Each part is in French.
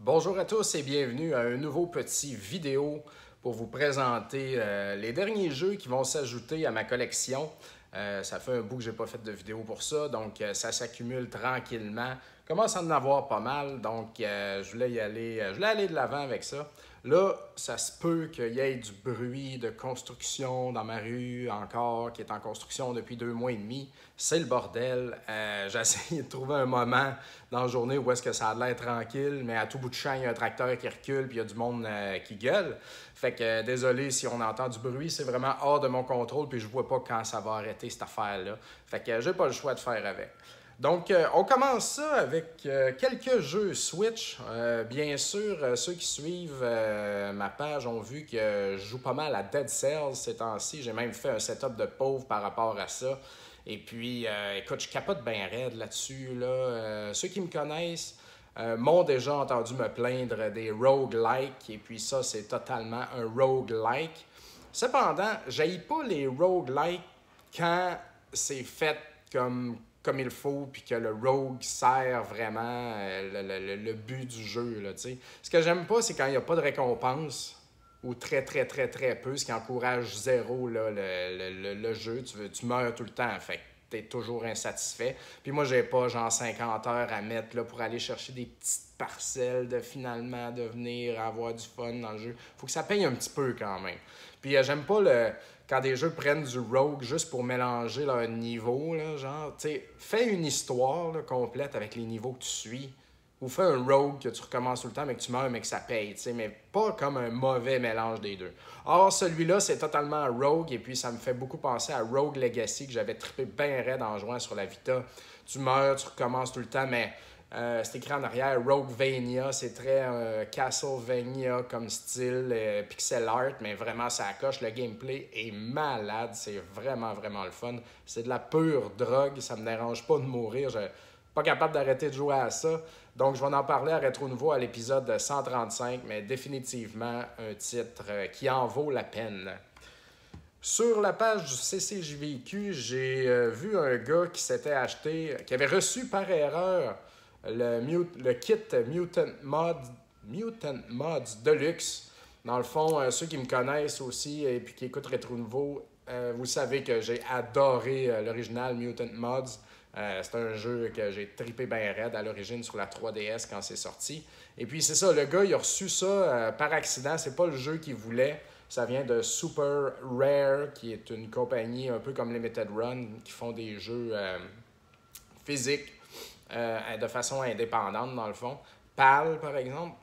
Bonjour à tous et bienvenue à un nouveau petit vidéo pour vous présenter les derniers jeux qui vont s'ajouter à ma collection. Ça fait un bout que je n'ai pas fait de vidéo pour ça, donc ça s'accumule tranquillement. Commence à en avoir pas mal, donc je voulais aller de l'avant avec ça. Là, ça se peut qu'il y ait du bruit de construction dans ma rue encore, qui est en construction depuis 2 mois et demi. C'est le bordel. J'ai essayé de trouver un moment dans la journée où est-ce que ça a l'air tranquille, mais à tout bout de champ, il y a un tracteur qui recule puis il y a du monde qui gueule. Fait que désolé si on entend du bruit, c'est vraiment hors de mon contrôle puis je vois pas quand ça va arrêter cette affaire-là. Fait que j'ai pas le choix de faire avec. Donc, on commence ça avec quelques jeux Switch. Bien sûr, ceux qui suivent ma page ont vu que je joue pas mal à Dead Cells ces temps-ci. J'ai même fait un setup de pauvre par rapport à ça. Et puis, écoute, je capote bien raide là-dessus. Ceux qui me connaissent m'ont déjà entendu me plaindre des roguelikes. Et puis ça, c'est totalement un roguelike. Cependant, j'haïs pas les roguelikes quand c'est fait comme il faut, puis que le rogue sert vraiment le but du jeu. Là, t'sais. Ce que j'aime pas, c'est quand il n'y a pas de récompense, ou très, très, très, très peu, ce qui encourage zéro là, le jeu. Tu meurs tout le temps, fait que t'es toujours insatisfait. Puis moi, j'ai pas genre 50 heures à mettre là, pour aller chercher des petites parcelles de finalement devenir avoir du fun dans le jeu. Faut que ça paye un petit peu quand même. Puis j'aime pas quand des jeux prennent du rogue juste pour mélanger leur niveau, là, genre, tu sais, fais une histoire là, complète avec les niveaux que tu suis, ou fais un rogue que tu recommences tout le temps, mais que tu meurs, mais que ça paye, tu sais, mais pas comme un mauvais mélange des deux. Or, celui-là, c'est totalement un rogue, et puis ça me fait beaucoup penser à Rogue Legacy, que j'avais trippé bien raide en jouant sur la Vita. Tu meurs, tu recommences tout le temps, mais c'est écrit en arrière, Roguevania, c'est très Castlevania comme style, pixel art, mais vraiment ça coche. Le gameplay est malade, c'est vraiment, vraiment le fun. C'est de la pure drogue, ça me dérange pas de mourir, je suis pas capable d'arrêter de jouer à ça. Donc je vais en parler à Rétro Nouveau à l'épisode 135, mais définitivement un titre qui en vaut la peine. Sur la page du CCJVQ, j'ai vu un gars qui s'était acheté, qui avait reçu par erreur le kit Mutant Mods Deluxe. Dans le fond, ceux qui me connaissent aussi et puis qui écoutent Rétro Nouveau, vous savez que j'ai adoré l'original Mutant Mods. C'est un jeu que j'ai trippé bien raide à l'origine sur la 3DS quand c'est sorti. Et puis c'est ça, le gars il a reçu ça par accident, c'est pas le jeu qu'il voulait. Ça vient de Super Rare, qui est une compagnie un peu comme Limited Run, qui font des jeux physiques de façon indépendante, dans le fond. PAL, par exemple,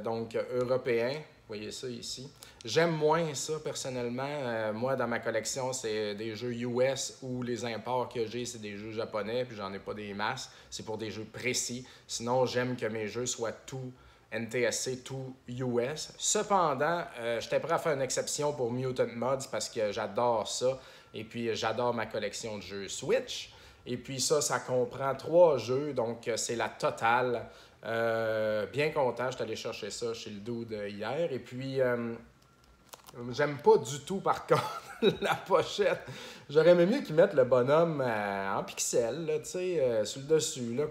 donc européen, vous voyez ça ici. J'aime moins ça, personnellement. Moi, dans ma collection, c'est des jeux US où les imports que j'ai, c'est des jeux japonais, puis j'en ai pas des masses. C'est pour des jeux précis. Sinon, j'aime que mes jeux soient tout NTSC, tout US. Cependant, j'étais prêt à faire une exception pour Mutant Mods parce que j'adore ça. Et puis, j'adore ma collection de jeux Switch. Et puis ça comprend 3 jeux, donc c'est la totale. Bien content, je suis allé chercher ça chez le dude hier. Et puis, j'aime pas du tout, par contre, la pochette. J'aurais aimé mieux qu'ils mettent le bonhomme en pixels, tu sais, sur le dessus, là,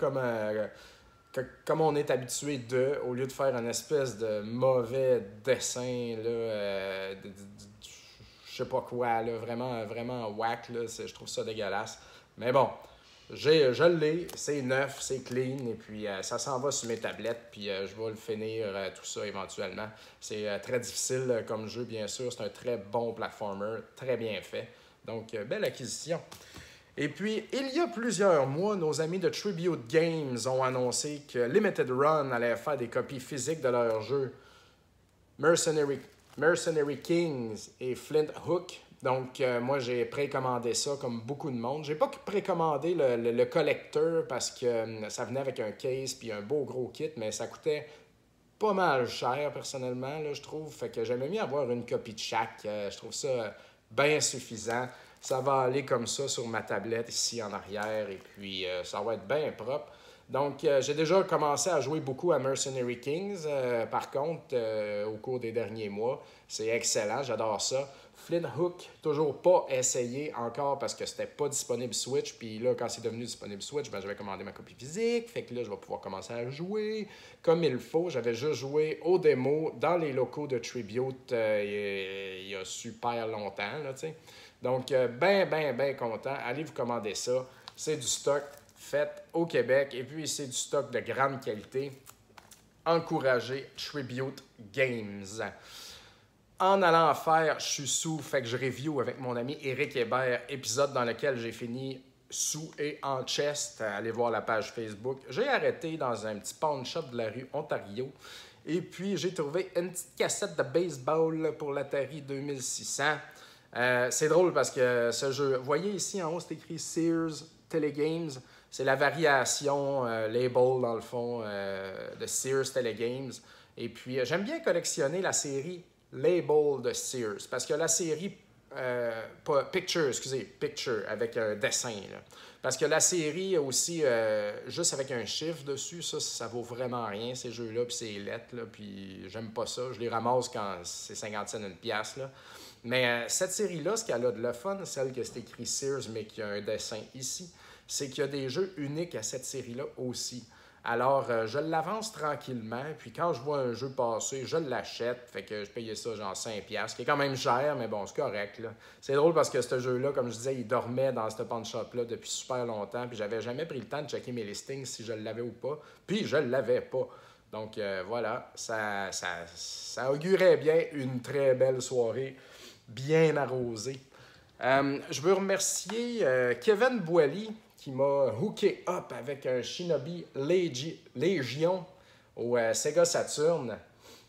comme on est habitué au lieu de faire une espèce de mauvais dessin, là, je sais pas quoi, là, vraiment, vraiment whack, là, je trouve ça dégueulasse. Mais bon, je l'ai, c'est neuf, c'est clean, et puis ça s'en va sur mes tablettes, puis je vais le finir tout ça éventuellement. C'est très difficile comme jeu, bien sûr, c'est un très bon platformer, très bien fait. Donc, belle acquisition. Et puis, il y a plusieurs mois, nos amis de Tribute Games ont annoncé que Limited Run allait faire des copies physiques de leurs jeux Mercenary Kings et Flint Hook. Donc, moi, j'ai précommandé ça comme beaucoup de monde. J'ai pas précommandé le collector parce que ça venait avec un case puis un beau gros kit, mais ça coûtait pas mal cher, personnellement, là, je trouve. Fait que j'aimais mieux avoir une copie de chaque. Je trouve ça bien suffisant. Ça va aller comme ça sur ma tablette ici en arrière et puis ça va être bien propre. Donc, j'ai déjà commencé à jouer beaucoup à Mercenary Kings, par contre, au cours des derniers mois. C'est excellent, j'adore ça. Flint Hook, toujours pas essayé encore parce que c'était pas disponible Switch. Puis là, quand c'est devenu disponible Switch, ben, j'avais commandé ma copie physique. Fait que là, je vais pouvoir commencer à jouer comme il faut. J'avais juste joué aux démos dans les locaux de Tribute il y a super longtemps, là, tu sais. Donc, ben content. Allez vous commander ça. C'est du stock fait au Québec et puis c'est du stock de grande qualité. Encouragez Tribute Games. En allant faire Je suis sous, fait que je review avec mon ami Éric Hébert, épisode dans lequel j'ai fini sous et en chest. Allez voir la page Facebook. J'ai arrêté dans un petit pawn shop de la rue Ontario. Et puis, j'ai trouvé une petite cassette de baseball pour l'Atari 2600. C'est drôle parce que ce jeu, vous voyez ici en haut, c'est écrit Sears Telegames. C'est la variation label, dans le fond, de Sears Telegames. Et puis, j'aime bien collectionner la série Label de Sears parce que la série, Picture, avec un dessin. Là. Parce que la série aussi, juste avec un chiffre dessus, ça vaut vraiment rien, ces jeux-là, puis c'est lettres, là, puis j'aime pas ça. Je les ramasse quand c'est 50 cents une pièce, là. Mais cette série-là, ce qu'elle a de le fun, celle que c'est écrit Sears, mais qui a un dessin ici, c'est qu'il y a des jeux uniques à cette série-là aussi. Alors, je l'avance tranquillement, puis quand je vois un jeu passer, je l'achète. Fait que je payais ça genre 5$, qui est quand même cher, mais bon, c'est correct, là. C'est drôle parce que ce jeu-là, comme je disais, il dormait dans ce pawn shop-là depuis super longtemps, puis j'avais jamais pris le temps de checker mes listings si je l'avais ou pas, puis je l'avais pas. Donc voilà, ça augurait bien une très belle soirée, bien arrosée. Je veux remercier Kevin Boily, qui m'a hooké up avec un Shinobi Légion au Sega Saturn.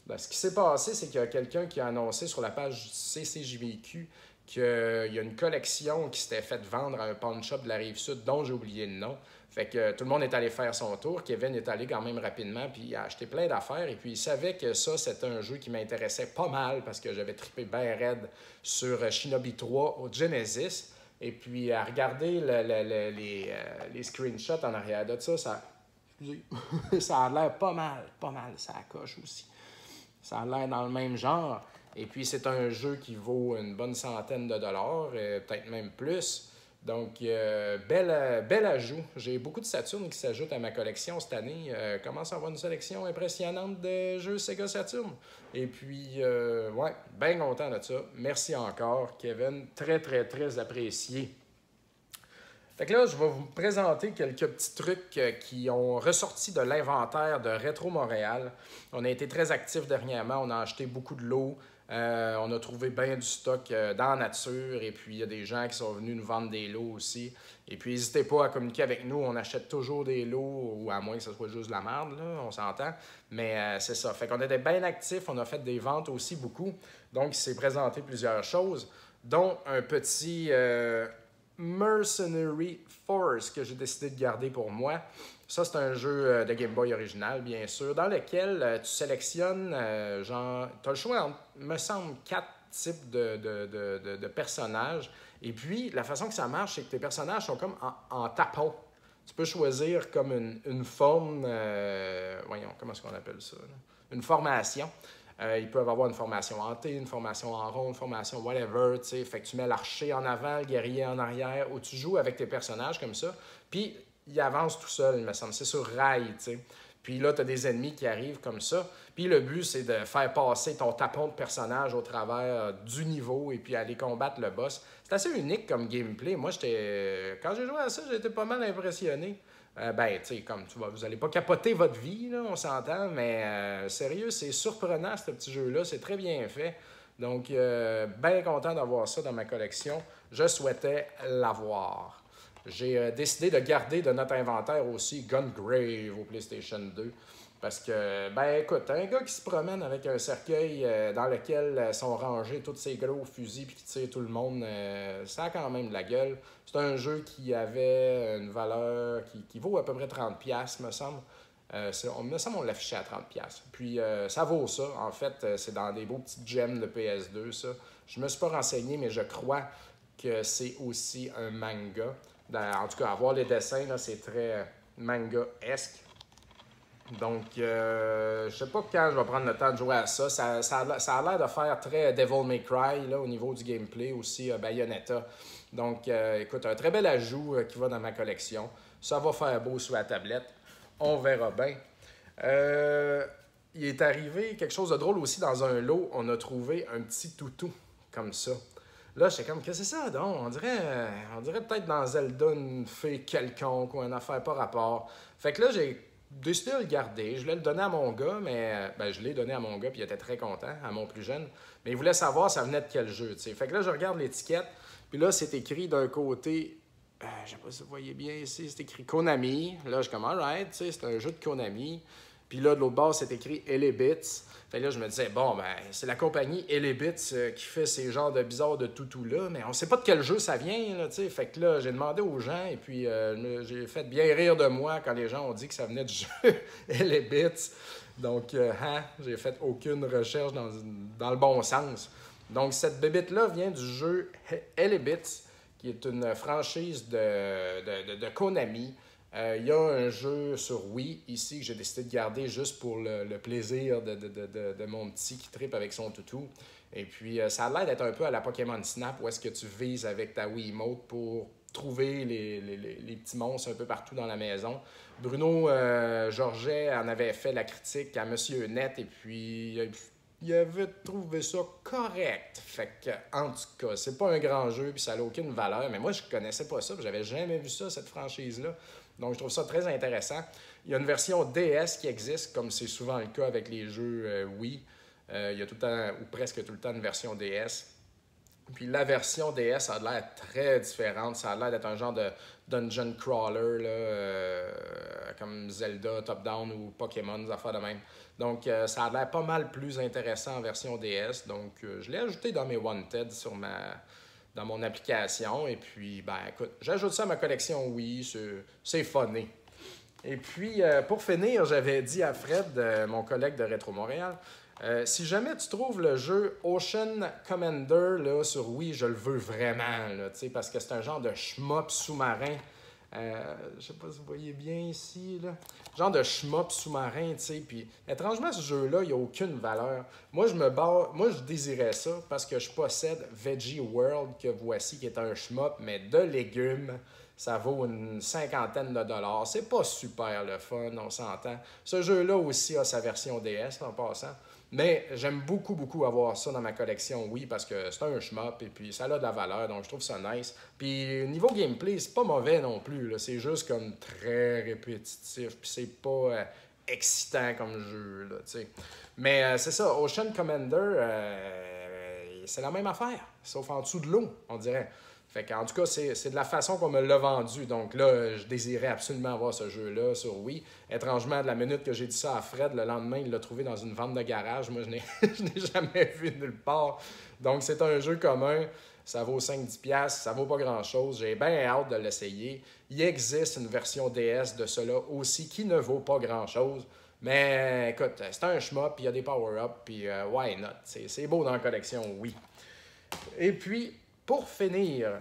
Ben, ce qui s'est passé, c'est qu'il y a quelqu'un qui a annoncé sur la page CCJVQ qu'il y a une collection qui s'était faite vendre à un pawn shop de la Rive-Sud dont j'ai oublié le nom. Fait que tout le monde est allé faire son tour. Kevin est allé quand même rapidement, puis il a acheté plein d'affaires. Et puis il savait que ça, c'était un jeu qui m'intéressait pas mal parce que j'avais trippé bien raide sur Shinobi 3 au Genesis. Et puis, à regarder les screenshots en arrière de ça, ça a l'air pas mal, ça coche aussi. Ça a l'air dans le même genre. Et puis, c'est un jeu qui vaut une bonne centaine de dollars, peut-être même plus. Donc, bel ajout. J'ai beaucoup de Saturn qui s'ajoutent à ma collection cette année. Commence à avoir une sélection impressionnante de jeux Sega Saturn. Et puis, ouais, bien content de ça. Merci encore, Kevin. Très, très, très apprécié. Fait que là, je vais vous présenter quelques petits trucs qui ont ressorti de l'inventaire de Rétro Montréal. On a été très actifs dernièrement. On a acheté beaucoup de lots. On a trouvé bien du stock dans la nature et puis il y a des gens qui sont venus nous vendre des lots aussi. Et puis n'hésitez pas à communiquer avec nous, on achète toujours des lots, ou à moins que ce soit juste de la merde, là, on s'entend. Mais c'est ça, fait qu'on était bien actifs, on a fait des ventes aussi beaucoup. Donc il s'est présenté plusieurs choses, dont un petit Mercenary Force que j'ai décidé de garder pour moi. Ça, c'est un jeu de Game Boy original, bien sûr, dans lequel tu sélectionnes, genre, tu as le choix entre, me semble, 4 types de personnages. Et puis, la façon que ça marche, c'est que tes personnages sont comme en tapon. Tu peux choisir comme une forme, voyons, comment est-ce qu'on appelle ça? Là? Une formation. Ils peuvent avoir une formation en T, une formation en rond, une formation whatever, tu sais. Fait que tu mets l'archer en avant, le guerrier en arrière, ou tu joues avec tes personnages comme ça. Puis, il avance tout seul, il me semble. C'est sur rail, tu sais. Puis là, tu as des ennemis qui arrivent comme ça. Puis le but, c'est de faire passer ton tapon de personnage au travers du niveau et puis aller combattre le boss. C'est assez unique comme gameplay. Moi, quand j'ai joué à ça, j'ai été pas mal impressionné. Ben, tu sais, comme tu vois, vous n'allez pas capoter votre vie, là, on s'entend, mais sérieux, c'est surprenant, ce petit jeu-là. C'est très bien fait. Donc, bien content d'avoir ça dans ma collection. Je souhaitais l'avoir. J'ai décidé de garder de notre inventaire aussi Gungrave au PlayStation 2. Parce que, ben écoute, un gars qui se promène avec un cercueil dans lequel sont rangés tous ces gros fusils puis qui tire tout le monde, ça a quand même de la gueule. C'est un jeu qui avait une valeur qui vaut à peu près 30$, me semble. Me semble qu'on l'affichait à 30$. Puis ça vaut ça. En fait, c'est dans des beaux petits gems de PS2, ça. Je me suis pas renseigné, mais je crois que c'est aussi un manga. En tout cas, à voir les dessins, là, c'est très manga-esque. Donc, je sais pas quand je vais prendre le temps de jouer à ça. Ça a l'air de faire très Devil May Cry là, au niveau du gameplay, aussi Bayonetta. Donc, écoute, un très bel ajout qui va dans ma collection. Ça va faire beau sur la tablette. On verra bien. Il est arrivé quelque chose de drôle aussi dans un lot. On a trouvé un petit toutou comme ça. Là, j'étais comme, qu'est-ce que c'est ça, donc? On dirait peut-être dans Zelda une fée quelconque ou une affaire pas rapport. Fait que là, j'ai décidé de le garder. Je voulais le donner à mon gars, mais je l'ai donné à mon gars, puis il était très content, à mon plus jeune. Mais il voulait savoir ça venait de quel jeu, tu sais. Fait que là, je regarde l'étiquette, puis là, c'est écrit d'un côté, je sais pas si vous voyez bien ici, c'est écrit Konami. Là, je suis comme, alright, tu sais, c'est un jeu de Konami. Puis là, de l'autre bord, c'est écrit Elebits. Fait que là, je me disais, bon, ben, c'est la compagnie Elebits qui fait ces genres de bizarres de toutous-là, mais on sait pas de quel jeu ça vient, là, tu sais. Fait que là, j'ai demandé aux gens, et puis j'ai fait bien rire de moi quand les gens ont dit que ça venait du jeu Elebits. Donc, j'ai fait aucune recherche dans le bon sens. Donc, cette bébite-là vient du jeu Elebits, qui est une franchise de Konami. Il y a un jeu sur Wii ici que j'ai décidé de garder juste pour le plaisir de mon petit qui trippe avec son toutou. Et puis, ça a l'air d'être un peu à la Pokémon Snap où est-ce que tu vises avec ta Wiimote pour trouver les petits monstres un peu partout dans la maison. Bruno Georget en avait fait la critique à Monsieur Net et puis il avait trouvé ça correct. Fait que, en tout cas, c'est pas un grand jeu puis ça n'a aucune valeur. Mais moi, je connaissais pas ça, j'avais jamais vu ça, cette franchise-là. Donc, je trouve ça très intéressant. Il y a une version DS qui existe, comme c'est souvent le cas avec les jeux Wii. Il y a tout le temps, ou presque tout le temps, une version DS. Puis la version DS a l'air très différente. Ça a l'air d'être un genre de dungeon crawler, là, comme Zelda, top-down ou Pokémon, des affaires de même. Donc, ça a l'air pas mal plus intéressant en version DS. Donc, je l'ai ajouté dans mes Wanted dans mon application. Et puis, ben écoute, j'ajoute ça à ma collection Wii. C'est funny. Et puis, pour finir, j'avais dit à Fred, mon collègue de Rétro Montréal, si jamais tu trouves le jeu Ocean Commander là, sur Wii, je le veux vraiment, là, parce que c'est un genre de shmup sous-marin. Je sais pas si vous voyez bien ici, là. Genre de shmup sous-marin, tu sais. Puis, étrangement, ce jeu-là, il n'y a aucune valeur. Moi, je désirais ça parce que je possède Veggie World, que voici, qui est un shmup, mais de légumes. Ça vaut une cinquantaine de dollars. C'est pas super le fun, on s'entend. Ce jeu-là aussi a sa version DS, en passant. Mais j'aime beaucoup, beaucoup avoir ça dans ma collection, oui, parce que c'est un shmup et puis ça a de la valeur, donc je trouve ça nice. Puis niveau gameplay, c'est pas mauvais non plus, là. C'est juste comme très répétitif, puis c'est pas excitant comme jeu, là, tu sais. Mais c'est ça, Ocean Commander, c'est la même affaire, sauf en dessous de l'eau, on dirait. Fait qu'en tout cas, c'est de la façon qu'on me l'a vendu. Donc là, je désirais absolument avoir ce jeu-là sur Wii. Étrangement, de la minute que j'ai dit ça à Fred, le lendemain, il l'a trouvé dans une vente de garage. Moi, je n'ai jamais vu nulle part. Donc, c'est un jeu commun. Ça vaut 5-10$. Ça vaut pas grand-chose. J'ai bien hâte de l'essayer. Il existe une version DS de cela aussi qui ne vaut pas grand-chose. Mais écoute, c'est un shmup, puis il y a des power-ups, puis why not? C'est beau dans la collection, oui. Et puis, pour finir,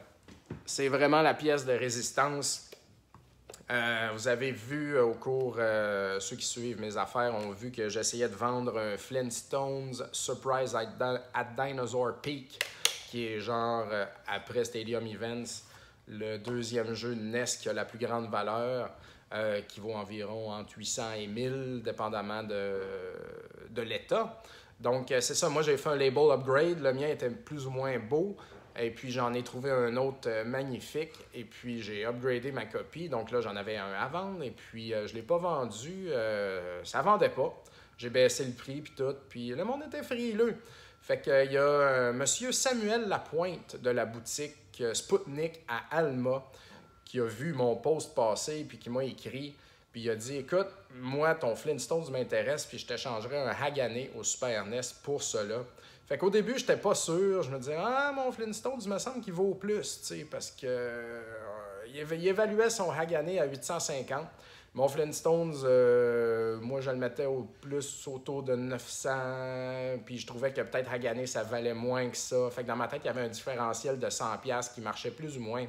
c'est vraiment la pièce de résistance. Vous avez vu au cours, ceux qui suivent mes affaires ont vu que j'essayais de vendre un Flintstones Surprise at Dinosaur Peak, qui est genre, après Stadium Events, le deuxième jeu de NES qui a la plus grande valeur, qui vaut environ entre 800 et 1000, dépendamment de l'état. Donc, c'est ça. Moi, j'ai fait un label upgrade. Le mien était plus ou moins beau. Et puis, j'en ai trouvé un autre magnifique. Et puis, j'ai upgradé ma copie. Donc là, j'en avais un à vendre. Et puis, je ne l'ai pas vendu. Ça ne vendait pas. J'ai baissé le prix, puis tout. Puis, le monde était frileux. Fait qu'il y a Monsieur Samuel Lapointe de la boutique Spoutnik à Alma qui a vu mon post passer puis qui m'a écrit. Puis il a dit, écoute, moi, ton Flintstones m'intéresse, puis je t'échangerais un Hagané au Super NES pour cela. Fait qu'au début, j'étais pas sûr. Je me disais, mon Flintstones, il me semble qu'il vaut plus, tu sais, parce que il évaluait son Hagané à 850. Mon Flintstones, moi, je le mettais au plus autour de 900, puis je trouvais que peut-être Hagané, ça valait moins que ça. Fait que dans ma tête, il y avait un différentiel de 100$ qui marchait plus ou moins.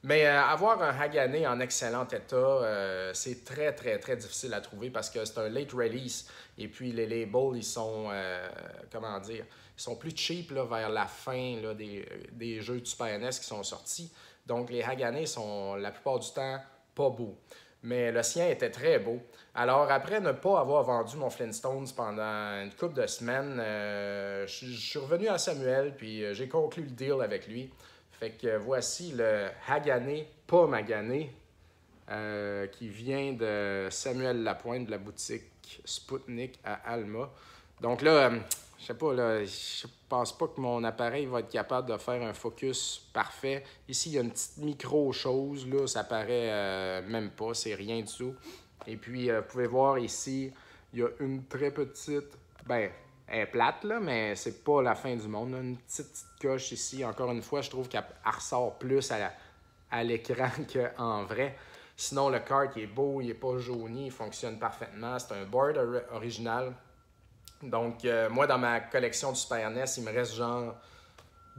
Mais avoir un Hagane en excellent état, c'est très, très, très difficile à trouver parce que c'est un late release. Et puis, les labels, ils sont, comment dire, ils sont plus cheap là, vers la fin là, des jeux du Super NES qui sont sortis. Donc, les Hagane sont la plupart du temps pas beaux. Mais le sien était très beau. Alors, après ne pas avoir vendu mon Flintstones pendant une couple de semaines, je suis revenu à Samuel, puis j'ai conclu le deal avec lui. Fait que voici le Hagane, pas Magané, qui vient de Samuel Lapointe de la boutique Spoutnik à Alma. Donc là, je sais pas, là, je pense pas que mon appareil va être capable de faire un focus parfait. Ici, il y a une petite micro-chose, là, ça paraît même pas, c'est rien du tout. Et puis, vous pouvez voir ici, il y a une très petite, ben, elle est plate, là, mais c'est pas la fin du monde. Là. Une petite coche ici, encore une fois, je trouve qu'elle ressort plus à l'écran qu'en vrai. Sinon, le kart, il est beau, il n'est pas jauni, il fonctionne parfaitement. C'est un board original. Donc, moi, dans ma collection du Super NES, il me reste genre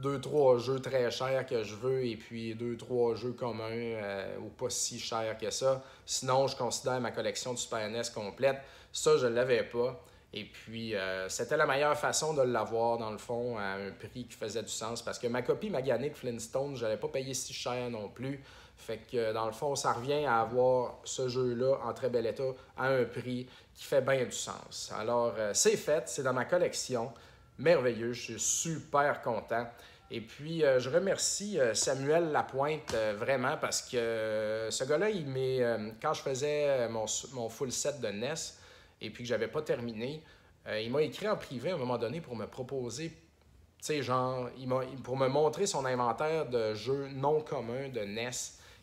2-3 jeux très chers que je veux et puis 2-3 jeux communs ou pas si chers que ça. Sinon, je considère ma collection du Super NES complète. Ça, je ne l'avais pas. Et puis, c'était la meilleure façon de l'avoir, dans le fond, à un prix qui faisait du sens. Parce que ma copie Magané de Flintstone, je n'allais pas payer si cher non plus. Fait que, dans le fond, ça revient à avoir ce jeu-là en très bel état à un prix qui fait bien du sens. Alors, c'est fait, c'est dans ma collection. Merveilleux, je suis super content. Et puis, je remercie Samuel Lapointe vraiment parce que ce gars-là, quand je faisais mon full set de NES et puis que j'avais pas terminé, il m'a écrit en privé à un moment donné pour me proposer, tu sais, genre, pour me montrer son inventaire de jeux non communs de NES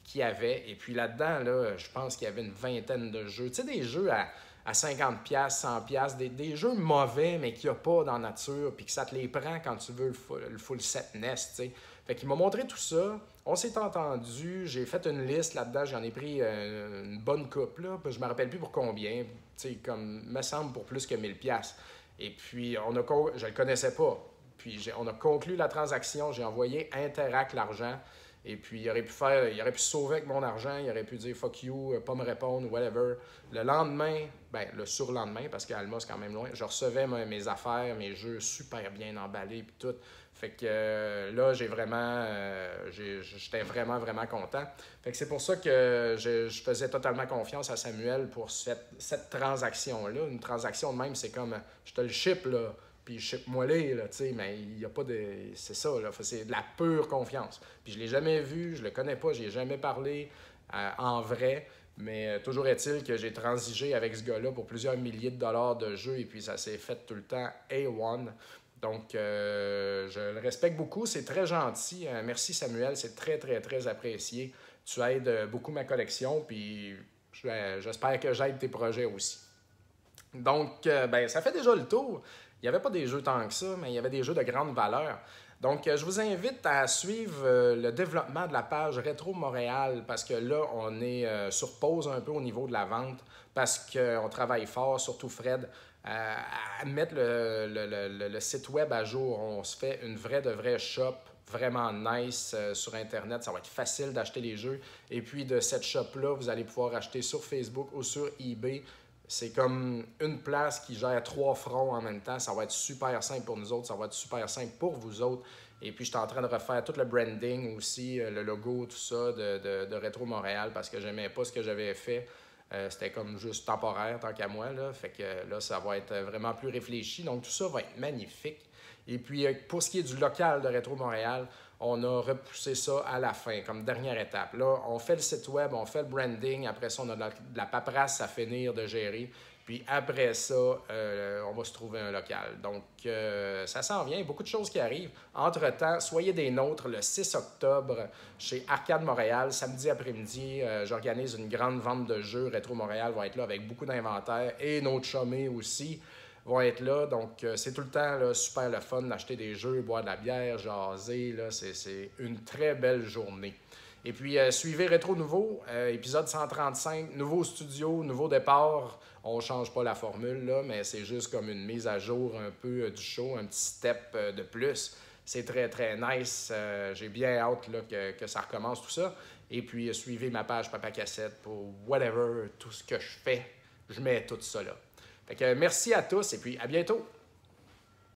qu'il y avait. Et puis là-dedans, là, je pense qu'il y avait une vingtaine de jeux. Tu sais, des jeux à 50$, 100$, des jeux mauvais, mais qu'il n'y a pas dans la nature, puis que ça te les prend quand tu veux le full set NES, tu sais. Fait qu'il m'a montré tout ça, on s'est entendu, j'ai fait une liste là-dedans, j'en ai pris une bonne coupe, là, je me rappelle plus pour combien, tu sais, comme, me semble pour plus que 1000$. Et puis, je le connaissais pas. Puis, on a conclu la transaction, j'ai envoyé Interact l'argent. Et puis, il aurait pu se sauver avec mon argent, il aurait pu dire fuck you, pas me répondre, whatever. Le lendemain, le surlendemain, parce qu'Alma, c'est quand même loin, je recevais mes affaires, mes jeux super bien emballés, puis tout. Fait que là, j'étais vraiment, vraiment content. Fait que c'est pour ça que je faisais totalement confiance à Samuel pour cette transaction-là. Une transaction de même, c'est comme, je te le ship, là. Puis ship-moi les, là, tu sais, mais il n'y a pas de... C'est ça, là, c'est de la pure confiance. Puis je ne l'ai jamais vu, je le connais pas, j'ai jamais parlé en vrai, mais toujours est-il que j'ai transigé avec ce gars-là pour plusieurs milliers de dollars de jeux, et puis ça s'est fait tout le temps A1. Donc, je le respecte beaucoup, c'est très gentil. Merci Samuel, c'est très, très, très apprécié. Tu aides beaucoup ma collection, puis j'espère que j'aide tes projets aussi. Donc, ça fait déjà le tour. Il n'y avait pas des jeux tant que ça, mais il y avait des jeux de grande valeur. Donc, je vous invite à suivre le développement de la page Rétro Montréal parce que là, on est sur pause un peu au niveau de la vente parce qu'on travaille fort, surtout Fred, à mettre le site web à jour. On se fait une vraie shop vraiment nice sur Internet. Ça va être facile d'acheter les jeux. Et puis, de cette shop-là, vous allez pouvoir acheter sur Facebook ou sur eBay. C'est comme une place qui gère 3 fronts en même temps. Ça va être super simple pour nous autres. Ça va être super simple pour vous autres. Et puis, je suis en train de refaire tout le branding aussi, le logo, tout ça de Rétro Montréal parce que j'aimais pas ce que j'avais fait. C'était comme juste temporaire tant qu'à moi. Là. Fait que là, ça va être vraiment plus réfléchi. Donc, tout ça va être magnifique. Et puis, pour ce qui est du local de Rétro Montréal, on a repoussé ça à la fin, comme dernière étape. Là, on fait le site web, on fait le branding. Après ça, on a de la paperasse à finir de gérer. Puis après ça, on va se trouver un local. Donc, ça s'en vient. Beaucoup de choses qui arrivent. Entre-temps, soyez des nôtres le 6 octobre chez Arcade Montréal. Samedi après-midi, j'organise une grande vente de jeux. Rétro Montréal va être là avec beaucoup d'inventaire et nos chumés aussi vont être là. Donc, c'est tout le temps là, super le fun d'acheter des jeux, boire de la bière, jaser. Là, c'est une très belle journée. Et puis, suivez Rétro Nouveau, épisode 135, nouveau studio, nouveau départ. On ne change pas la formule, là, mais c'est juste comme une mise à jour un peu du show, un petit step de plus. C'est très, très nice. J'ai bien hâte là, que ça recommence tout ça. Et puis, suivez ma page Papa Cassette pour whatever, tout ce que je fais. Je mets tout ça là. Fait que merci à tous et puis à bientôt!